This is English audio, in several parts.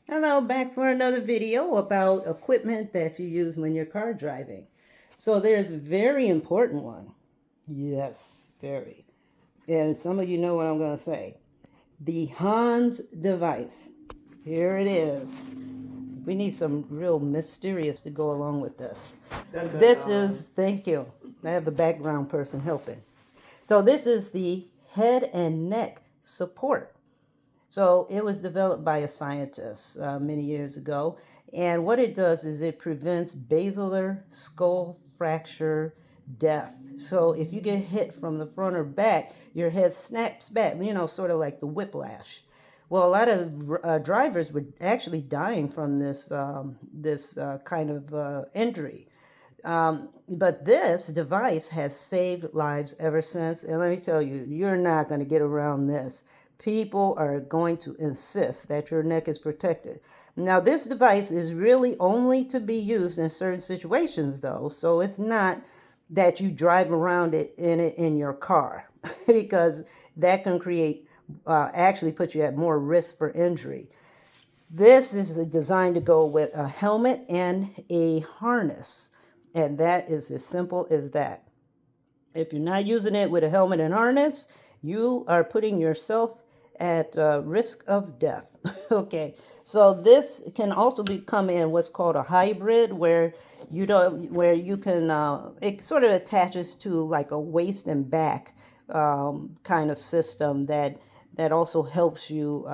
Hello, back for another video about equipment that you use when you're car driving. So there's a very important one. Yes, very. And some of you know what I'm going to say. The HANS device. Here it is. We need some real mysterious to go along with this. This is, thank you. I have a background person helping. So this is the head and neck support. So it was developed by a scientist many years ago. And what it does is it prevents basilar skull fracture death. So if you get hit from the front or back, your head snaps back, sort of like the whiplash. Well, a lot of drivers were actually dying from this kind of injury. But this device has saved lives ever since. And let me tell you, you're not going to get around this. People are going to insist that your neck is protected. Now, this device is really only to be used in certain situations, though. So it's not that you drive around in your car because that can create, actually put you at more risk for injury. This is designed to go with a helmet and a harness. And that is as simple as that. If you're not using it with a helmet and harness, you are putting yourself at risk of death. Okay, so this can also become in what's called a hybrid, where you can it sort of attaches to like a waist and back kind of system that also helps you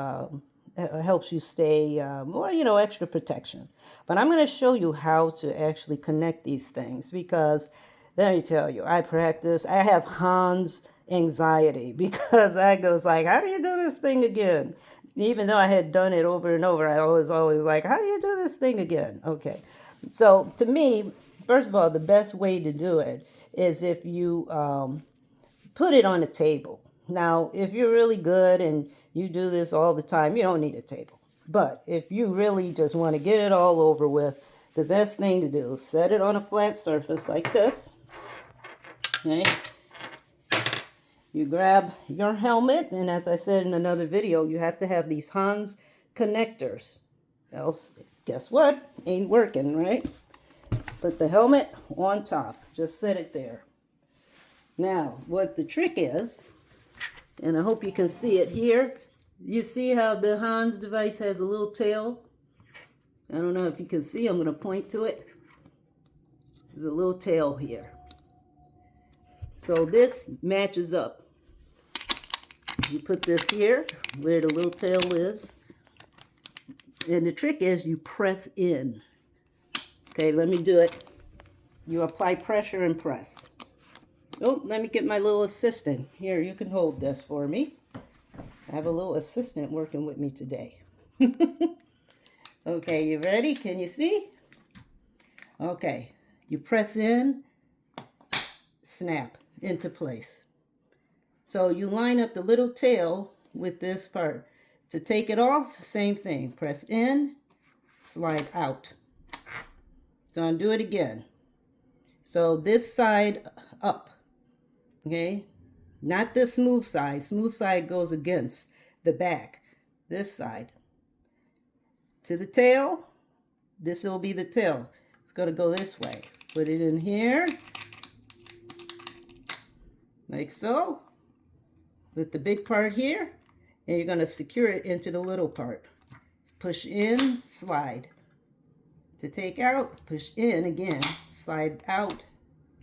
stay more, extra protection. But I'm going to show you how to actually connect these things because let me tell you, I have Hans anxiety because I goes like, how do you do this thing again? Even though I had done it over and over, I was always like, how do you do this thing again? Okay. So to me, first of all, the best way to do it is if you put it on a table. Now, if you're really good and you do this all the time, you don't need a table. But if you really just want to get it all over with, the best thing to do is set it on a flat surface like this. Okay. You grab your helmet, and as I said in another video, you have to have these HANS connectors. Else, guess what? Ain't working, right? Put the helmet on top. Just set it there. Now, what the trick is, and I hope you can see it here. You see how the HANS device has a little tail? I don't know if you can see. I'm going to point to it. There's a little tail here. So this matches up. You put this here where the little tail is. And the trick is you press in. Okay, let me do it. You apply pressure and press. Oh, let me get my little assistant. Here, you can hold this for me. I have a little assistant working with me today. Okay, you ready? Can you see? Okay, you press in, snap into place. So you line up the little tail with this part. To take it off, same thing. Press in, slide out. So undo it again. So this side up, okay? Not the smooth side. Smooth side goes against the back. This side. To the tail, this will be the tail. It's going to go this way. Put it in here, like so, with the big part here, and you're going to secure it into the little part. Push in, slide. To take out, push in again, slide out,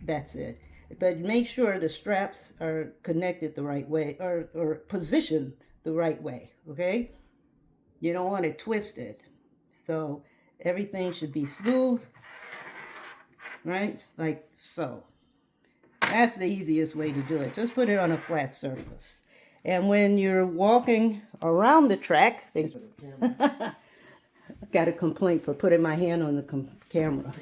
that's it. But make sure the straps are connected the right way or positioned the right way, okay? You don't want it twisted. So everything should be smooth, right? Like so. That's the easiest way to do it. Just put it on a flat surface. And when you're walking around the track, things are got a complaint for putting my hand on the camera.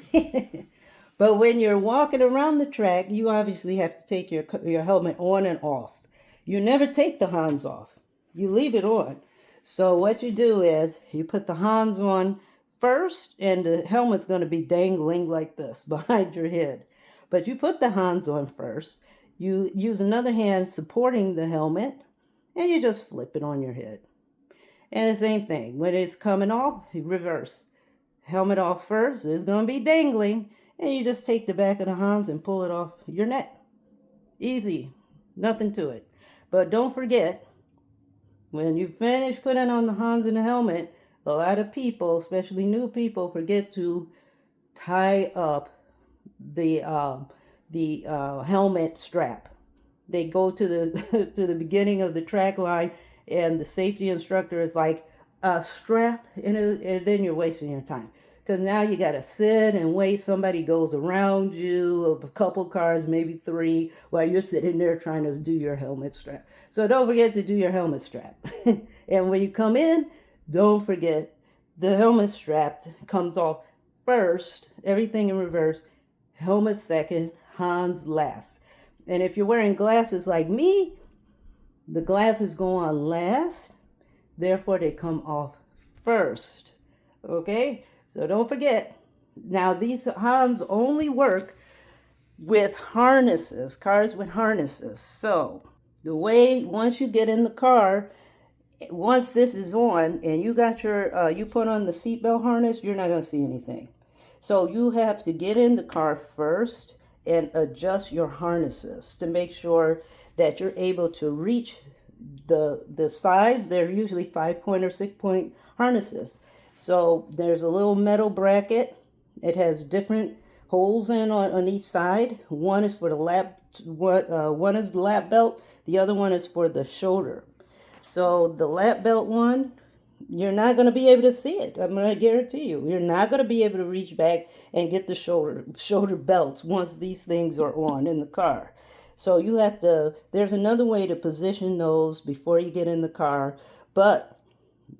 But when you're walking around the track, you obviously have to take your helmet on and off. You never take the HANS off. You leave it on. So what you do is you put the HANS on first, and the helmet's going to be dangling like this behind your head. But you put the HANS on first. You use another hand supporting the helmet, and you just flip it on your head. And the same thing, when it's coming off, you reverse. Helmet off first, it's going to be dangling, and you just take the back of the HANS and pull it off your neck. Easy, nothing to it. But don't forget, when you finish putting on the HANS and the helmet, a lot of people, especially new people, forget to tie up the helmet strap. They go to the to the beginning of the track line, and the safety instructor is like, strap, and then you're wasting your time. Because now you got to sit and wait. Somebody goes around you, a couple cars, maybe 3, while you're sitting there trying to do your helmet strap. So don't forget to do your helmet strap. And when you come in, don't forget the helmet strap comes off first, everything in reverse, helmet second, HANS last. And if you're wearing glasses like me, the glasses go on last, therefore they come off first. Okay? So don't forget. Now these HANS only work with harnesses, cars with harnesses. So the way, once you get in the car, once this is on and you got your, you put on the seatbelt harness, you're not going to see anything. So you have to get in the car first and adjust your harnesses to make sure that you're able to reach the size. They're usually 5-point or 6-point harnesses. So there's a little metal bracket. It has different holes in on each side. One is for the lap, one is the lap belt. The other one is for the shoulder. So the lap belt one, you're not going to be able to see it. I'm going to guarantee you. You're not going to be able to reach back and get the shoulder belts once these things are on in the car. So you have to, there's another way to position those before you get in the car. But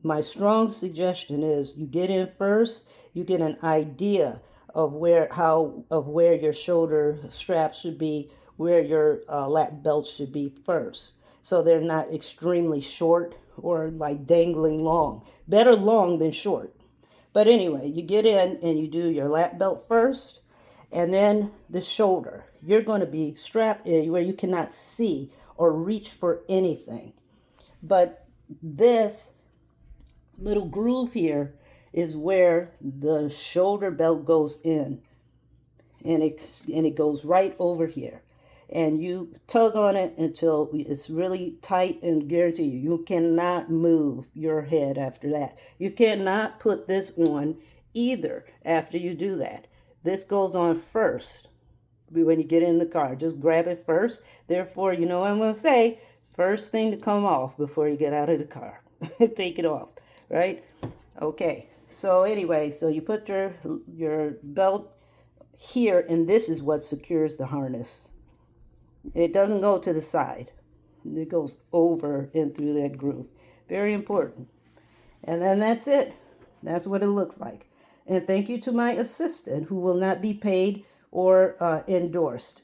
my strong suggestion is you get in first, you get an idea of where your shoulder straps should be, where your lap belts should be first. So they're not extremely short or like dangling long. Better long than short. But anyway, you get in and you do your lap belt first, and then the shoulder. You're going to be strapped in where you cannot see or reach for anything. But this little groove here is where the shoulder belt goes in, and it goes right over here. And you tug on it until it's really tight, and guarantee you cannot move your head after that. You cannot put this on either after you do that. This goes on first when you get in the car. Just grab it first. Therefore, you know what I'm going to say, first thing to come off before you get out of the car. Take it off, right? Okay, so anyway, so you put your belt here, and this is what secures the harness. It doesn't go to the side. It goes over and through that groove. Very important. And then that's it. That's what it looks like. And thank you to my assistant, who will not be paid or endorsed.